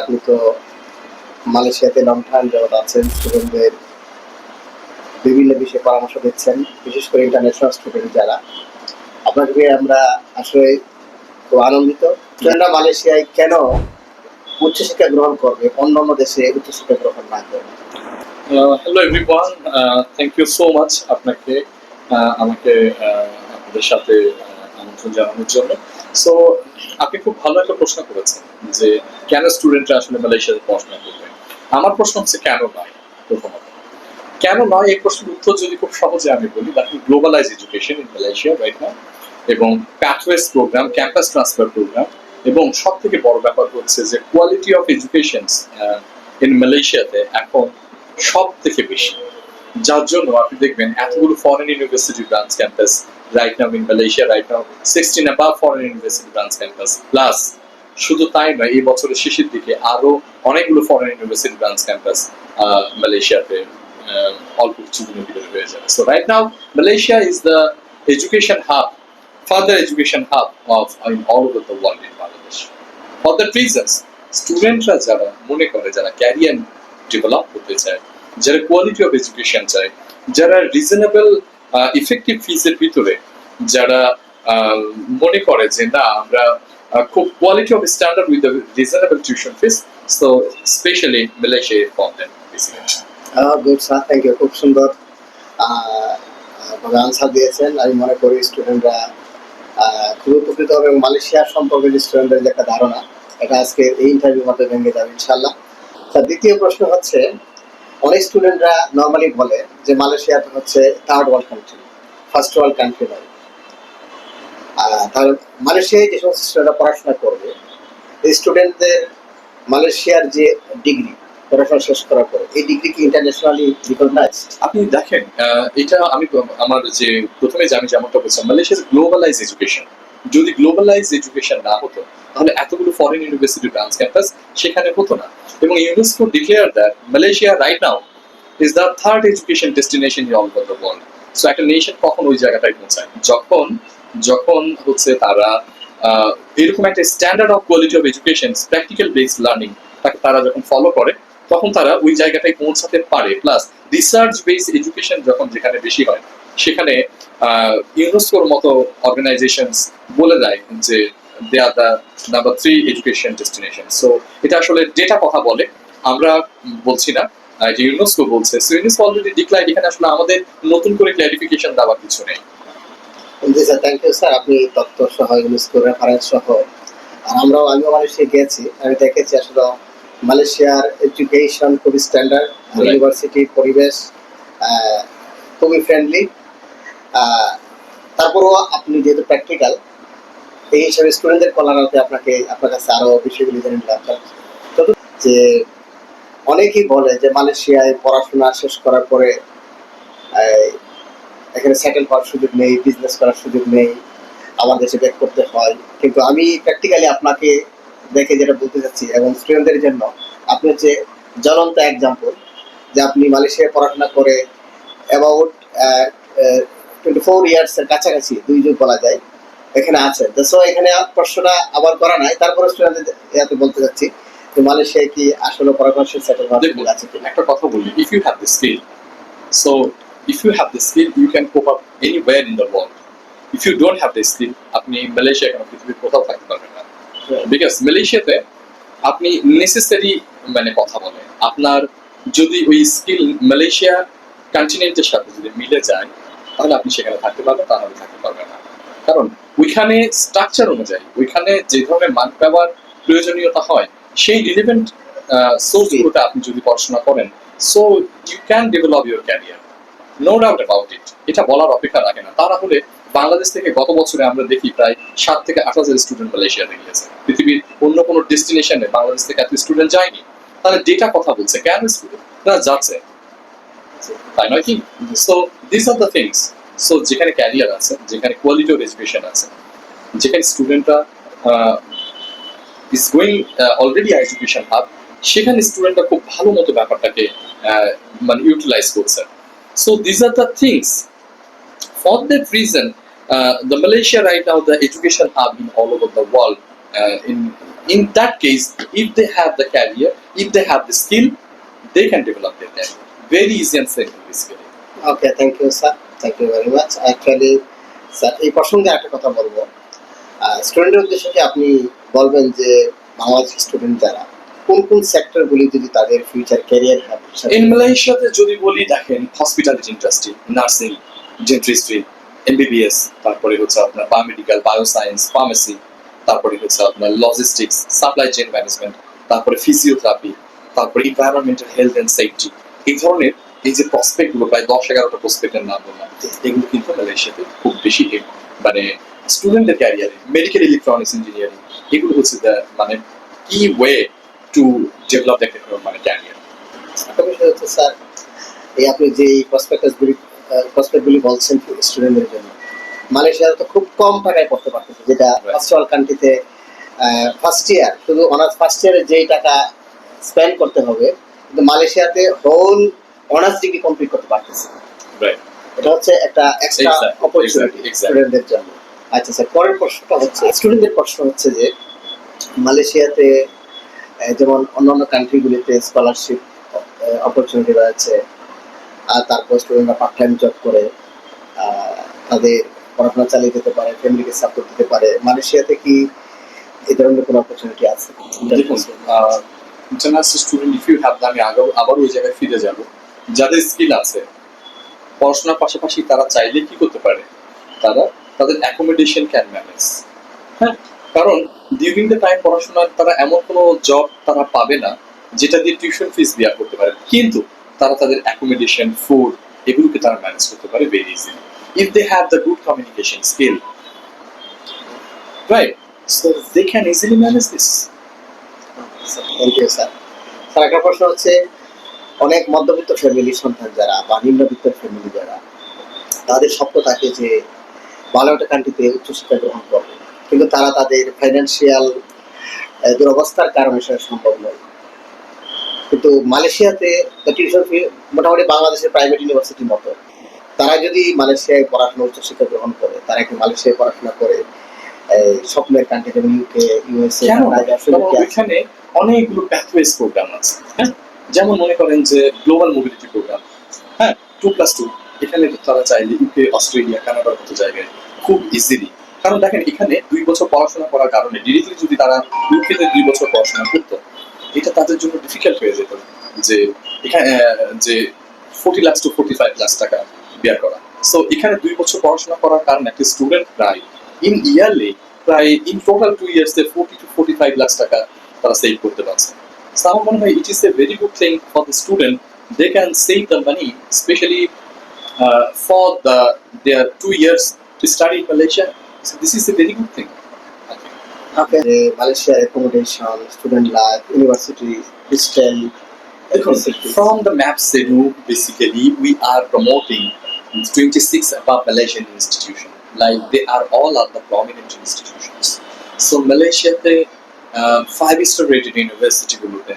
আপনি তো মালয়েশিয়াতে লং টাইম যাবত আছেন, স্টুডেন্টদের বিভিন্ন বিষয়ে পরামর্শ দিচ্ছেন, বিশেষ করে ইন্টারন্যাশনাল স্টুডেন্ট যারা। আপনাকে আমরা আসলে খুব আনন্দিত। স্টুডেন্টরা মালয়েশিয়ায় কেন উচ্চশিক্ষা গ্রহণ করবে, অন্যান্য দেশে উচ্চশিক্ষা গ্রহণ না করবে? Hello everyone, thank you so much আপনাকে আমাকে আপনাদের সাথে আমন্ত্রণ জানানোর জন্য। সো আপনি খুব ভালো একটা প্রশ্ন করেছেন যে কেন স্টুডেন্টরা আসলে মালয়েশিয়াতে পড়াশোনা করবে। আমার প্রশ্ন হচ্ছে কেন নয়। প্রথমত কেন নয় এই প্রশ্নের উত্তর যদি খুব সহজে আমি বলি, that is globalise education in Malaysia right now, এবং প্যাথওয়েজ প্রোগ্রাম, ক্যাম্পাস ট্রান্সফার প্রোগ্রাম, এবং সব থেকে বড় ব্যাপার হচ্ছে যে কোয়ালিটি অফ এডুকেশন ইন মালয়েশিয়াতে এখন সব থেকে বেশি। যার জন্য আপনি দেখবেন এতগুলো foreign university branch campus right now in Malaysia, right now 16 above foreign university branch campus, plus শুধু তাই নয়, এই বছরের শেষের দিকে আরো অনেকগুলো ফরেন ইউনিভার্সিটি ব্রাঞ্চ ক্যাম্পাস মালয়েশিয়াতে অল্প কিছুদিনের ভিতরে হয়ে যাবে। So right now Malaysia is the education hub, further education hub of in all over the world in Bangladesh. For that reasons, স্টুডেন্টরা যারা মনে করে, যারা ক্যারিয়ার ডেভেলপ করতে চায়, যারা কোয়ালিটি অফ এডুকেশন চায়, যারা রিজনেবল ইফেক্টিভ ফিজের ভিতরে যারা মনে করে যে না আমরা খুব quality of standard with reasonable tuition fees, so specially Malaysia for them basically. Good sir, thank you. খুব সুন্দর আনসার দিয়েছেন। আমি মনে করি স্টুডেন্টরা খুব উপকৃত হবে, এবং মালয়েশিয়ার সম্পর্কে যে স্টুডেন্টদের যে একটা ধারণা, এটা আজকে এই ইন্টারভিউর মধ্যে ভেঙে যাবে ইনশাল্লাহ। দ্বিতীয় প্রশ্ন হচ্ছে, অনেক স্টুডেন্টরা নর্মালি বলে যে মালয়েশিয়া হচ্ছে third world country, first world country নয়। তাহলে মালয়েশিয়ায় যে সমস্ত স্টুডেন্টরা পড়াশোনা করবে, এই স্টুডেন্টদের মালয়েশিয়ার যে ডিগ্রি পড়াশোনা শেষ করার পরে, এই ডিগ্রি কি ইন্টারন্যাশনালি রিকগনাইজড? আপনি দেখেন, এটা আমি আমার যে প্রথমে যে আমি যেমনটা বলছিলাম, মালয়েশিয়ার গ্লোবালাইজ এডুকেশন, যদি গ্লোবালাইজ এডুকেশন না হতো তাহলে এতগুলো ফরেন ইউনিভার্সিটি ব্রাঞ্চ ক্যাম্পাস সেখানে হতো না। এবং UNESCO declare that Malaysia right now is the third education destination in all over the world. So একটা নেশন কখন ওই জায়গাটায় পৌঁছায়, যখন যখন হচ্ছে তারা এরকম একটা standard of quality of education, practical based learning তাকে তারা যখন ফলো করে, তখন তারা ওই জায়গাটায় পৌঁছাতে পারে। প্লাস রিসার্চ বেসড এডুকেশন যখন যেখানে বেশি হয়, সেখানে ইউনেস্কোর মতো অর্গানাইজেশনস বলে দেয় যে they are the number 3 education destination. So এটা আসলে ডেটা কথা বলে, আমরা বলছি না, এটা ইউনেস্কো বলছে। সো ইউনেস্কো অলরেডি ডিক্লাইন, এখানে আসলে আমাদের নতুন করে ক্লারিফিকেশন দেওয়ার কিছু নেই। জি স্যার, থ্যাংক ইউ স্যার। আপনি তথ্য সহ ইউনেস্কো রেফারেন্স সহ, আর আমিও মালয়েশিয়া গেছি, আমি দেখেছি আসলে মালয়েশিয়ার এডুকেশন খুবই স্ট্যান্ডার্ড, ইউনিভার্সিটি পরিবেশ খুবই ফ্রেন্ডলি। তারপরেও আপনি যেহেতু প্র্যাকটিক্যাল, এই হিসাবে স্টুডেন্টদের কল্যাণার্থে আপনার কাছে আরো বিষয়গুলি জেনে নিলাম। যে অনেকেই বলে যে মালয়েশিয়ায় পড়াশোনা শেষ করার পরে এখানে সেটেল হওয়ার সুযোগ নেই, বিজনেস করার সুযোগ নেই, আমার দেশে ব্যাক করতে হয়। কিন্তু আমি প্র্যাকটিক্যালি আপনাকে দেখে যেটা বলতে চাচ্ছি, এবং স্টুডেন্টদের জন্য আপনি হচ্ছে জ্বলন্ত এক্সাম্পল, যে আপনি মালয়েশিয়ায় পড়াশোনা করে অ্যাবাউট 24 ইয়ার্সের কাছাকাছি, 2 যুগ বলা যায়, এখানে আছেন। সো এখানে প্রশ্নটা আবার করা নাই, তারপরে স্টুডেন্টদের ইয়াতে বলতে চাচ্ছি যে মালয়েশিয়ায় কি আসলে পড়াশোনা সেটেল হওয়ার সুযোগ আছে কিনা? একটা কথা বলি, if you have the skill, so if you have the skill you can cope up anywhere in the world. If you don't have the skill, আপনি মালয়েশিয়া কেন পৃথিবীর কোথাও থাকতে পারবেন না। বিকজ মালয়েশিয়াতে আপনি নেসেসারি মানে কথা বলে, আপনার যদি ওই স্কিল মালয়েশিয়া কন্টিনেন্টের সাথে যদি মিলে যায়, তাহলে আপনি সেখানে থাকতে পারবেন, তাহলে থাকতে পারবেন না। কারণ ওইখানে স্ট্রাকচার অনুযায়ী, ওইখানে যে ধরনের মান পাওয়ার প্রয়োজনীয়তা হয়, সেই রিলেভেন্ট সোর্সগুলোতে আপনি যদি পড়াশোনা করেন, so you can develop your career, no doubt about it. এটা বলার অপেক্ষা রাখে না। তারা হলে বাংলাদেশ থেকে গত বছরে আমরা দেখি প্রায় 7 থেকে 8 হাজার স্টুডেন্ট মালয়েশিয়াতে গিয়েছে। পৃথিবীর অন্য কোনো ডেস্টিনেশনে বাংলাদেশ থেকে এত স্টুডেন্ট যায়নি। তাহলে ডেটা কথা বলছে, কেন স্টুডেন্ট তারা যাচ্ছে, তাই নয় কি? So this are the things. So যেখানে ক্যারিয়ার আছে, যেখানে কোয়ালিটি অফ এডুকেশন আছে, যেখানে স্টুডেন্টরা is going already education hub, সেখানে স্টুডেন্টরা খুব ভালো মতো ব্যাপারটাকে মানে ইউটিলাইজ করছে। So these are the things. For that reason, the Malaysia right now, the education hub in all over the world, In that case, if they have the career, if they have the skill, they can develop their career. Very easy and simple basically. Okay, thank you sir, thank you very much. Actually sir এই প্রসঙ্গে একটা কথা বলবো, স্টুডেন্টের উদ্দেশ্যে কি আপনি বলবেন যে বাংলাদেশের স্টুডেন্ট যারা কোন কোন সেক্টরগুলি যদি তাদের ফিউচার ক্যারিয়ার In Malaysia তে যদি বলি দেখেন hospitality industry, nursing, dentistry, MBBS, তারপরে হচ্ছে আপনার বায়োমেডিক্যাল, বায়োসায়েন্স, ফার্মেসি, তারপরে হচ্ছে আপনার লজিস্টিক্স, সাপ্লাই চেইন ম্যানেজমেন্ট, তারপরে ফিজিওথেরাপি, তারপরে এনভায়রনমেন্টাল হেলথ এন্ড সেফটি, এই ধরনের এই যে প্রসপেক্ট গুলো প্রায় 10-11টা প্রসপেক্টের নাম বললাম, এগুলো কিন্তু মালয়েশিয়াতে খুব বেশি মানে স্টুডেন্টের ক্যারিয়ারে মেডিকেল ইলেকট্রনিক্স ইঞ্জিনিয়ারিং এগুলো হচ্ছে মানে কি ওয়ে টু ডেভেলপ দ্য মানে ক্যারিয়ার। একটা বিষয় হচ্ছে স্যার, এই আপনি যে প্রসপেক্টগুলি বলছেন স্টুডেন্টদের জন্য, মালয়েশিয়াতে তো খুব কম টাকায় পড়তে পারতেছে, যেটা ফার্স্ট ওয়ার্ল্ড কান্ট্রিতে ফার্স্ট ইয়ার শুধু অনার্স ফার্স্ট ইয়ারে যেই টাকা স্পেন্ড করতে হবে, কিন্তু মালয়েশিয়াতে হোল অনার্স ডিগ্রি কমপ্লিট করতে পারতেছে। রাইট, এটা হচ্ছে একটা এক্সট্রা Exactly, অপরচুনিটি exactly. স্টুডেন্টদের জন্য। আচ্ছা স্যার, পরের প্রশ্নটা হচ্ছে স্টুডেন্টদের প্রশ্ন হচ্ছে যে মালয়েশিয়াতে যেমন অন্যান্য কান্ট্রিগুলিতে স্কলারশিপ অপরচুনিটি রয়েছে, আর তারপর স্টুডেন্টরা পার্ট টাইম জব করে তাদের পড়াশোনা চালিয়ে যেতে পারে, ফ্যামিলিকে সাপোর্ট দিতে পারে। মালয়েশিয়াতে কি এই ধরনের কোনো অপরচুনিটি আছে? দেখুন international student if you have, আমি আবার ওই জায়গায় ফিরে যাব, যাদের স্কিল আছে পড়াশোনার পাশাপাশি তারা চাইলে কি করতে পারে, তারা তাদের অ্যাকোমোডেশন ক্যান ম্যানেজ। হ্যাঁ, কারণ ডিউরিং দ্য টাইম পড়াশোনার তারা এমন কোনো জব তারা পাবে না যেটা দিয়ে টিউশন ফিস দেওয়া করতে পারে, কিন্তু তারা তাদের অ্যাকোমোডেশন, ফুড এগুলোকে তারা ম্যানেজ করতে পারে very easily if they have the good communication skill, right? So they can easily manage this. Thank you sir. Sir একটা প্রশ্ন হচ্ছে, অনেক মধ্যবিত্ত ফ্যামিলির সন্তান যারা বা নিম্নবিত্ত ফ্যামিলি যারা, তাদের স্বপ্ন থাকে যে ভালো একটা কান্ট্রিতে উচ্চশিক্ষা গ্রহণ করবে, কিন্তু তারা তাদের ফাইন্যান্সিয়াল দুরবস্থার কারণে সেটা সম্ভব নয়। কিন্তু মালয়েশিয়াতে টিউশন ফি মোটামুটি বাংলাদেশের প্রাইভেট ইউনিভার্সিটির মতো। তারা যদি মালয়েশিয়ায় পড়াশোনা উচ্চশিক্ষা গ্রহণ করে, তারা কি মালয়েশিয়ায় পড়াশোনা করে স্বপ্নের কান্ট্রি যেমন ইউকে, ইউএসএ, কেন? কারণ ওইখানে অনেকগুলো প্যাথওয়েজ প্রোগ্রাম আছে। হ্যাঁ, যেমন মনে করেন যে গ্লোবাল মোবিলিটি প্রোগ্রাম, হ্যাঁ 2+2, এখানে তারা চাইলে ইউকে, অস্ট্রেলিয়া, কানাডার মতো জায়গায় খুব ইজিলি, কারণ দেখেন এখানে 2 বছর পড়াশোনা করার কারণে ডিরেক্টলি যদি তারা ইউকেতে 2 বছর পড়াশোনা করতো, এটা তাদের জন্য ডিফিকাল্ট হয়ে যেত যে এখানে যে 40 লাখ টু 45 লাখ টাকা বেয়ার করা। সো এখানে 2 বছর পড়াশোনা করার কারণে একটা স্টুডেন্ট প্রায় প্রায় ইন টোটাল 2 ইয়ার্সে 40 to 45 লাখ টাকা তারা সেভ করতে পারছে। সো আমার মনে হয় it is a very good thing for the student, they can save the money specially for their 2 years to study in Malaysia. So this is a very good thing. ওকে, মালয়েশিয়ার accommodation, student life, university, digital From the map Sedu, basically we are promoting 26 above Malaysian institutions. Like they are all the prominent institutions. So Malaysia te 5-star rated university গুলোতে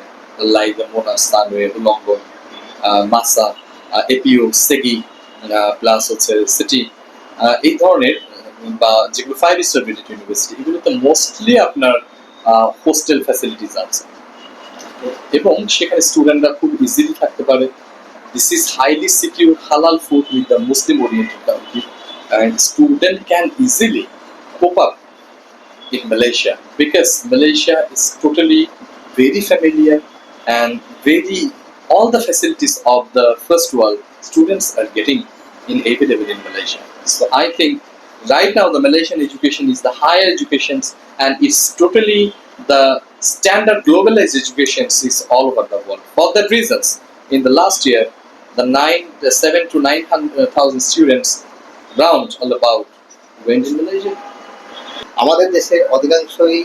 like the Monash, Sunway, Wollongong, Masa, APU, Segi, plus হচ্ছে city, এই ধরনের বা যেগুলো 5-star rated university এগুলোতে mostly আপনার hostel facilities আছে এবং সেখানে স্টুডেন্টরা খুব ইজিলি থাকতে পারে। দিস ইজ হাইলি সিকিউর হালাল food with the Muslim oriented country and student can easily cope up in Malaysia because Malaysia is totally very familiar and very all the facilities of the first world students are getting available in Malaysia. So I think right now the Malaysian education is the higher education and it's totally the standard globalized education is all over the world. For that reasons, in the last year, the 7 to 900,000 students round all about went in Malaysia. আমাদের দেশে অধিকাংশই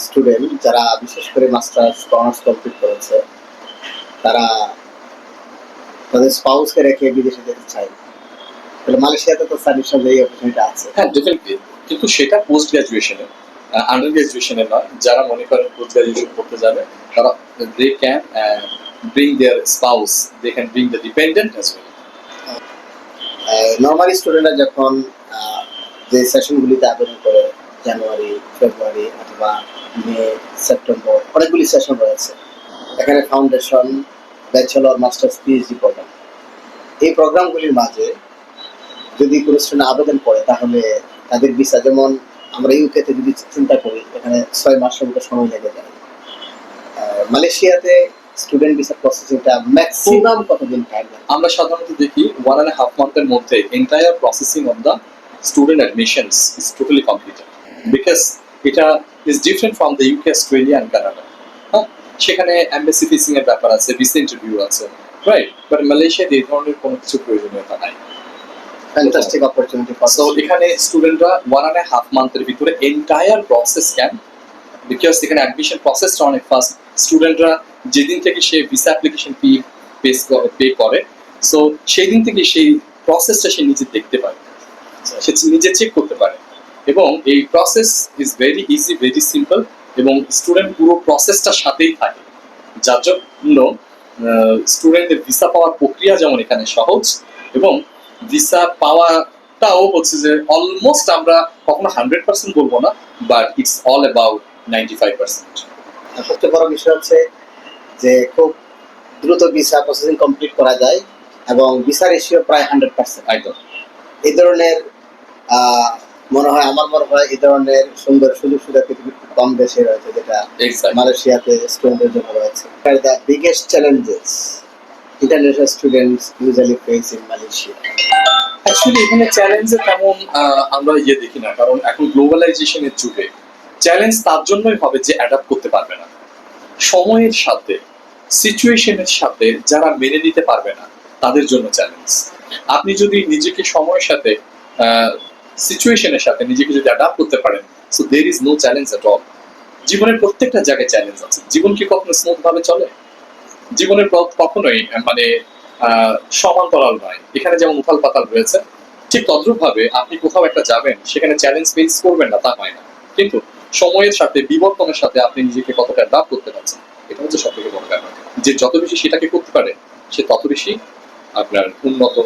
student যারা বিশেষ করে masters বা honours complete করেছে, তারা তাদের স্পাউসকে রেখে বিদেশে যেতে চায়। তাহলে মালয়েশিয়াতে তো সার্ভিসের এই অপরচুনিটি আছে। হ্যাঁ, ডেফিনেটলি, কিন্তু সেটা পোস্ট গ্রাজুয়েশনে, আন্ডার গ্রাজুয়েশনে নয়। যারা মনে করেন পোস্ট গ্রাজুয়েশন করতে যাবে তারা they can bring their spouse, they can bring the dependent as well. Normally স্টুডেন্টরা যখন যে সেশনগুলিতে আবেদন করে জানুয়ারি, ফেব্রুয়ারি অথবা মে, সেপ্টেম্বর অনেকগুলি সেশন রয়েছে। এখানে foundation, bachelor, masters, PhD program. এই প্রোগ্রামগুলির মাঝে যদি কোনো স্টুডেন্ট আবেদন করে তাহলে তাদের ভিসা, যেমন আমরা ইউকেতে যদি চিন্তা করি এখানে 6 মাসের মতো সময় লেগে যায়। মালয়েশিয়াতে স্টুডেন্ট ভিসা প্রসেসিংটা ম্যাক্সিমাম কতদিন টাইম লাগে? আমরা সাধারণত দেখি 1.5 মান্থের মধ্যে entire processing of the student admissions is totally completed, because এটা is different from the UK, Australia and Canada. হ্যাঁ, সেখানে এমবাসি ফিসিং এর ব্যাপার আছে, ভিসা ইন্টারভিউ আছে, রাইট? বাট মালয়েশিয়াতে এই ধরনের কোনো কিছু প্রয়োজনীয়তা নাই। ফ্যান্টাস্টিক অপরচুনিটি ফর সো এখানে স্টুডেন্টরা 1.5 মান্থের ভিতরে এন্টায়ার প্রসেস ক্যান, বিকজ এখানে অ্যাডমিশন প্রসেসটা অনেক ফাস্ট। স্টুডেন্টরা যেদিন থেকে সে ভিসা অ্যাপ্লিকেশন ফি পে করে, সো সেই দিন থেকে সেই প্রসেসটা সে নিজে দেখতে পারে, সে নিজে চেক করতে পারে, এবং এই process is very easy, very simple, এবং স্টুডেন্ট পুরো প্রসেসটার সাথেই থাকে, যার জন্য স্টুডেন্টদের ভিসা পাওয়ার প্রক্রিয়া যেমন এখানে সহজ, এবং ভিসা পাওয়াটাও হচ্ছে যে অলমোস্ট, আমরা কখনো 100% বলবো না, বাট ইটস অল অ্যাবাউট 95%। সবচেয়ে বড় বিষয় হচ্ছে যে খুব দ্রুত ভিসা প্রসেসিং কমপ্লিট করা যায় এবং ভিসা রেশিও প্রায় 100%। একদম এই ধরনের আমার মনে হয় এই ধরনের সুন্দর সুযোগ সুবিধা পৃথিবীর খুব কম দেশে রয়েছে, যেটা এক্স্যাক্টলি। মালয়েশিয়াতে স্টুডেন্টদের জন্য রয়েছে। The biggest challenges international students usually face in Malaysia. Actually এখানে চ্যালেঞ্জে তেমন আমরা দেখি না, কারণ এখন গ্লোবালাইজেশনের যুগে চ্যালেঞ্জ তার জন্যই হবে যে অ্যাডাপ্ট করতে পারবে না সময়ের সাথে, সিচুয়েশনের সাথে। যারা মেনে নিতে পারবে না তাদের জন্য চ্যালেঞ্জ। আপনি যদি নিজেকে সময়ের সাথে, সিচুয়েশনের সাথে নিজেকে যদি অ্যাডাপ্ট করতে পারেন, so there is no challenge at all. জীবনের প্রত্যেকটা জায়গায় চ্যালেঞ্জ আছে। জীবন কি কখনো স্মুথ ভাবে চলে? জীবনের পথ কখনোই মানে সমান্তরাল নয়। এখানে যেমন উথাল পাতাল রয়েছে, ঠিক তদ্রুপ ভাবে আপনি কোথাও একটা যাবেন, সেখানে চ্যালেঞ্জ ফেস করবেন না তা হয় না, কিন্তু সময়ের সাথে, বিবর্তনের সাথে আপনি নিজেকে কতটা অ্যাডাপ্ট করতে পারছেন, এটা হচ্ছে সব থেকে বড় ব্যাপার। যে যত বেশি সেটাকে করতে পারে, সে তত বেশি আপনার উন্নত,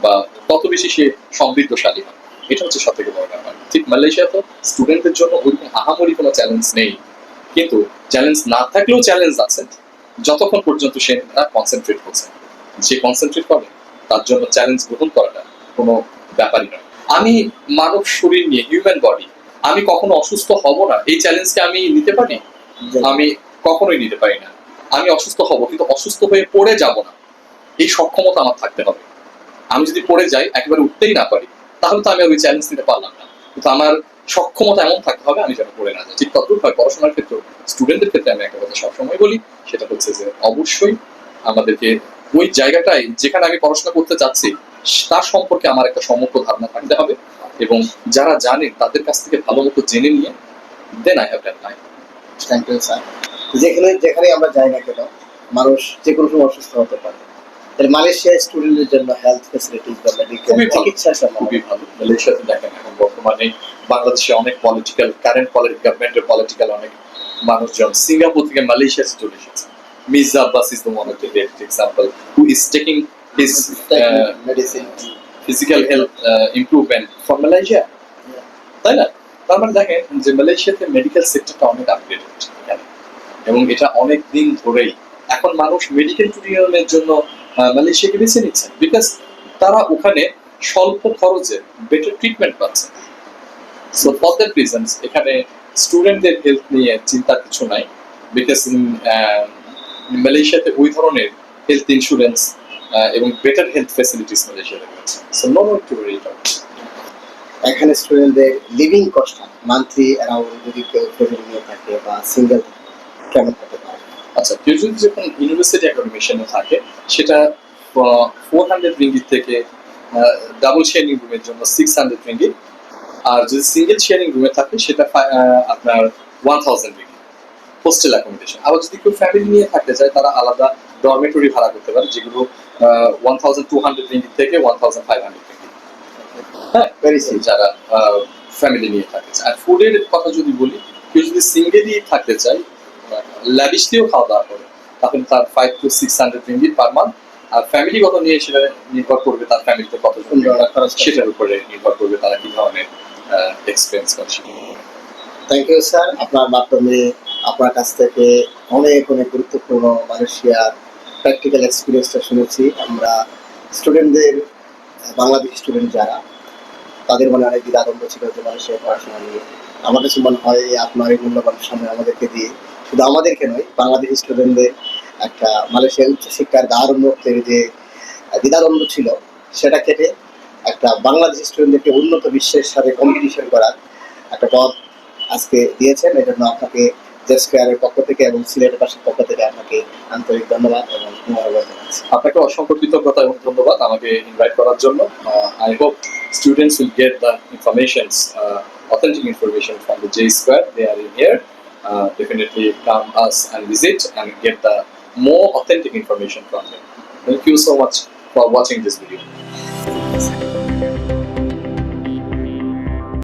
বা তত বেশি সে সমৃদ্ধশালী হয়। এটা হচ্ছে সব থেকে বড় ব্যাপার। ঠিক মালয়েশিয়া তো স্টুডেন্টদের জন্য ওইরকম আহামরি কোনো চ্যালেঞ্জ নেই, কিন্তু চ্যালেঞ্জ না থাকলেও চ্যালেঞ্জ আছে, যতক্ষণ পর্যন্ত সে কনসেন্ট্রেট করছে। যে কনসেন্ট্রেট করে তার জন্য চ্যালেঞ্জ গ্রহণ করাটা কোনো ব্যাপারই নয়। আমি মানব শরীর নিয়ে, হিউম্যান বডি, আমি কখনো অসুস্থ হব না, এই চ্যালেঞ্জকে আমি নিতে পারি? আমি কখনোই নিতে পারি না। আমি অসুস্থ হব, কিন্তু অসুস্থ হয়ে পড়ে যাব না, এই সক্ষমতা আমার থাকতে হবে। আমি যদি পড়ে যাই, একেবারে উঠতেই না পারি, তাহলে তো আমি ওই চ্যালেঞ্জ নিতে পারলাম না। কিন্তু আমার সক্ষমতা এমন থাকতে হবে আমি যেন পড়ে না যাই। ঠিক তদ্রুপ হয় পড়াশোনার ক্ষেত্রে, স্টুডেন্টদের ক্ষেত্রে আমি একটা কথা সবসময় বলি, সেটা হচ্ছে যে অবশ্যই আমাদেরকে ওই জায়গাটায় যেখানে আমি পড়াশোনা করতে যাচ্ছি তার সম্পর্কে আমার একটা সম্যক ধারণা থাকতে হবে, এবং যারা জানেন তাদের কাছ থেকে ভালো মতো জেনে নিয়ে then I have that time. Thank you sir. যেখানে আমরা যাই না কেন, মানুষ যে কোনো সময় অসুস্থ হতে পারে। তাহলে মালয়েশিয়া স্টুডেন্টদের জন্য হেলথ ফ্যাসিলিটিস বা মেডিকেল খুবই ভালো, চিকিৎসা সেবা খুবই ভালো। মালয়েশিয়াতে দেখেন এখন বর্তমানে বাংলাদেশে অনেক পলিটিক্যাল, কারেন্ট গভর্নমেন্টের পলিটিক্যাল অনেক মানুষজন সিঙ্গাপুর থেকে মালয়েশিয়া চলে এসেছে। Mirza Abbas is the one of the best example, who is taking his medicine physical health improvement from Malaysia, তাই না? তার মানে দেখেন যে মালয়েশিয়াতে মেডিকেল সেক্টরটা অনেক আপগ্রেডেড, এবং এটা অনেক দিন ধরেই এখন মানুষ মেডিকেল ট্যুরিজমের জন্য মালয়েশিয়াকে বেছে নিচ্ছে, বিকজ তারা ওখানে স্বল্প খরচে বেটার ট্রিটমেন্ট পাচ্ছে। সো ফর দ্যাট রিজনস এখানে স্টুডেন্টদের হেলথ নিয়ে চিন্তার কিছু নাই, বিকজ মালয়েশিয়াতে ওই ধরনের হেলথ ইন্স্যুরেন্স এবং বেটার হেলথ ফ্যাসিলিটিস মালয়েশিয়াতে রয়েছে। So no need to worry about. এখানে স্টুডেন্টদের লিভিং কস্ট মান্থলি অ্যারাউন্ড, যদি কেউ ফ্যামিলি নিয়ে থাকে বা সিঙ্গেল কেমন হতে পারে? আচ্ছা, কেউ যদি যখন ইউনিভার্সিটি অ্যাকাডেমিশনে থাকে, সেটা 400 রিঙ্গিট থেকে ডাবল শেয়ারিং রুমের জন্য 600 রিঙ্গিট, আর যদি সিঙ্গেল শেয়ারিং রুমে থাকে সেটা আপনার 1000 রিঙ্গিট হোস্টেল অ্যাকোমোডেশন। আবার যদি কেউ ফ্যামিলি নিয়ে থাকতে চায়, তারা আলাদা ডরমেটরি ভাড়া করতে পারে, যেগুলো 1200 রিঙ্গিট থেকে 1500 রিঙ্গিট। হ্যাঁ, ভেরি সিম্পল। যারা ফ্যামিলি নিয়ে থাকতে চায়। আর ফুডের কথা যদি বলি, কেউ যদি সিঙ্গেলি থাকতে চায়, ল্যাভিশলিও খাওয়া দাওয়া করে, তাহলে তার 500 to 600 রিঙ্গিট পার মান্থ। আর ফ্যামিলিগত নিয়ে সেটা নির্ভর করবে তার ফ্যামিলিতে কতজন, সেটার উপরে নির্ভর করবে তারা কি ধরনের এক্সপেন্স করছে। থ্যাংক ইউ স্যার, আপনার মাধ্যমে আপনার কাছ থেকে অনেক অনেক গুরুত্বপূর্ণ মালয়েশিয়ার প্র্যাকটিক্যাল এক্সপিরিয়েন্সটা শুনেছি। আমরা স্টুডেন্টদের, বাংলাদেশি স্টুডেন্ট যারা, তাদের মনে অনেক দ্বিধাদ্বন্দ্ব ছিল যে মালয়েশিয়ায় পড়াশোনা নিয়ে। আমার কাছে মনে হয় আপনার এই মূল্যবান সময় আমাদেরকে দিয়ে, শুধু আমাদেরকে নয়, বাংলাদেশি স্টুডেন্টদের একটা মালয়েশিয়ার উচ্চশিক্ষার দ্বার উন্মুক্তের যে দ্বিধাদ্বন্দ্ব ছিল সেটা কেটে একটা বাংলাদেশি স্টুডেন্টদেরকে উন্নত বিশ্বের সাথে কম্পিটিশন করার একটা পথ আজকে দিয়েছেন। এই জন্য আপনাকে জেড স্কোয়ারের পক্ষ থেকে এবং সিলেটের পাশের পক্ষ থেকে আপনাকে আন্তরিক ধন্যবাদ এবং মোবারকবাদ জানাচ্ছি। আপনাকে অসংখ্য কৃতজ্ঞতা এবং ধন্যবাদ আমাকে ইনভাইট করার জন্য। I hope students will get the informations, authentic information from the J Square. They are in here. Definitely come us and visit and get the more authentic information from them. Thank you so much for watching this video.